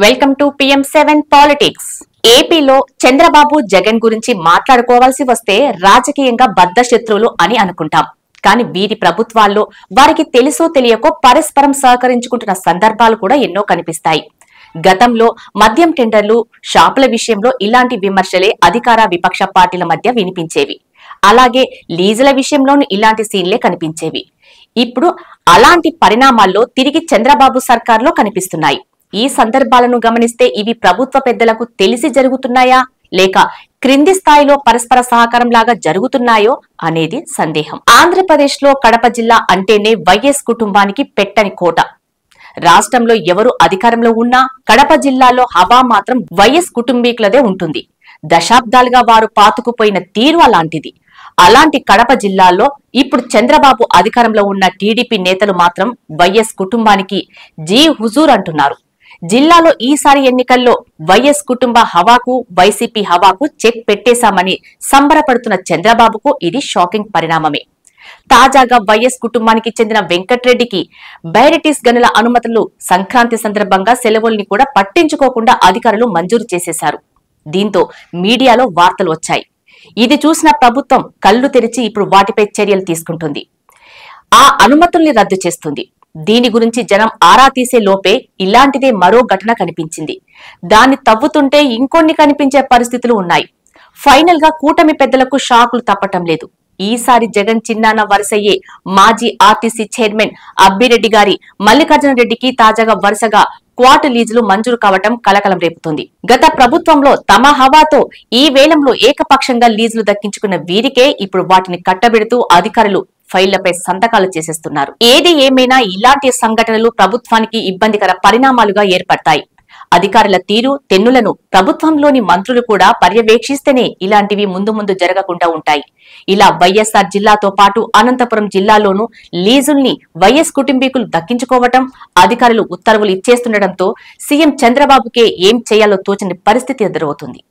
Welcome to PM7 politics. ఏపీలో చంద్రబాబు జగన్ గురించి మాట్లాడుకోవాల్సి వస్తే రాజకీయంగా బద్ధ శత్రువులు అని అనుకుంటాం. కానీ వీరి ప్రభుత్వాల్లో వారికి తెలుసో తెలియకో పరస్పరం సహకరించుకుంటున్న సందర్భాలు కూడా ఎన్నో కనిపిస్తాయి. గతంలో మద్యం టెండర్లు, షాపుల విషయంలో ఇలాంటి విమర్శలే అధికార విపక్ష పార్టీల మధ్య వినిపించేవి. అలాగే లీజుల విషయంలోనూ ఇలాంటి సీన్లే కనిపించేవి. ఇప్పుడు అలాంటి పరిణామాల్లో తిరిగి చంద్రబాబు సర్కార్లో కనిపిస్తున్నాయి. ఈ సందర్భాలను గమనిస్తే ఇవి ప్రభుత్వ పెద్దలకు తెలిసి జరుగుతున్నాయా లేక క్రింది స్థాయిలో పరస్పర సహకారం లాగా జరుగుతున్నాయో అనేది సందేహం. ఆంధ్రప్రదేశ్ లో కడప జిల్లా అంటేనే వైఎస్ కుటుంబానికి పెట్టని కోట. రాష్ట్రంలో ఎవరు అధికారంలో ఉన్నా కడప జిల్లాలో హవా మాత్రం వైఎస్ కుటుంబీకులదే ఉంటుంది. దశాబ్దాలుగా వారు పాతుకుపోయిన తీరు అలాంటిది. అలాంటి కడప జిల్లాలో ఇప్పుడు చంద్రబాబు అధికారంలో ఉన్న టీడీపీ నేతలు మాత్రం వైఎస్ కుటుంబానికి జీ హుజూర్ అంటున్నారు. జిల్లాలో ఈసారి ఎన్నికల్లో వైఎస్ కుటుంబ హవాకు, వైసీపీ హవాకు చెక్ పెట్టేశామని సంబరపడుతున్న చంద్రబాబుకు ఇది షాకింగ్ పరిణామమే. తాజాగా వైఎస్ కుటుంబానికి చెందిన వెంకట్రెడ్డికి బైరటిస్ గనుల అనుమతులు సంక్రాంతి సందర్భంగా సెలవుల్ని కూడా పట్టించుకోకుండా అధికారులు మంజూరు చేసేశారు. దీంతో మీడియాలో వార్తలు వచ్చాయి. ఇది చూసిన ప్రభుత్వం కళ్లు తెరిచి ఇప్పుడు వాటిపై చర్యలు తీసుకుంటుంది. ఆ అనుమతుల్ని రద్దు చేస్తుంది. దీని గురించి జనం ఆరా తీసే లోపే ఇలాంటిదే మరో ఘటన కనిపించింది. దాన్ని తవ్వుతుంటే ఇంకొన్ని కనిపించే పరిస్థితులు ఉన్నాయి. ఫైనల్ గా కూటమి పెద్దలకు షాకులు తప్పటం లేదు. ఈసారి జగన్ చిన్నాన వరుసయ్యే మాజీ ఆర్టీసీ చైర్మన్ అబ్బిరెడ్డి గారి మల్లికార్జున రెడ్డికి తాజాగా వరుసగా క్వార్టు లీజులు మంజూరు కావటం కలకలం రేపుతుంది. గత ప్రభుత్వంలో తమ హవాతో ఈ వేలంలో ఏకపక్షంగా లీజులు దక్కించుకున్న వీరికే ఇప్పుడు వాటిని కట్టబెడుతూ అధికారులు ఫైళ్లపై సంతకాలు చేసేస్తున్నారు. ఏది ఏమైనా ఇలాంటి సంఘటనలు ప్రభుత్వానికి ఇబ్బందికర పరిణామాలుగా ఏర్పడతాయి. అధికారుల తీరు తెన్నులను ప్రభుత్వంలోని మంత్రులు కూడా పర్యవేక్షిస్తేనే ఇలాంటివి ముందు ముందు జరగకుండా ఉంటాయి. ఇలా వైఎస్ఆర్ జిల్లాతో పాటు అనంతపురం జిల్లాలోనూ లీజుల్ని వైఎస్ కుటుంబీకులు దక్కించుకోవటం, అధికారులు ఉత్తర్వులు ఇచ్చేస్తుండటంతో సీఎం చంద్రబాబుకే ఏం చేయాలో తోచని పరిస్థితి ఎదురవుతుంది.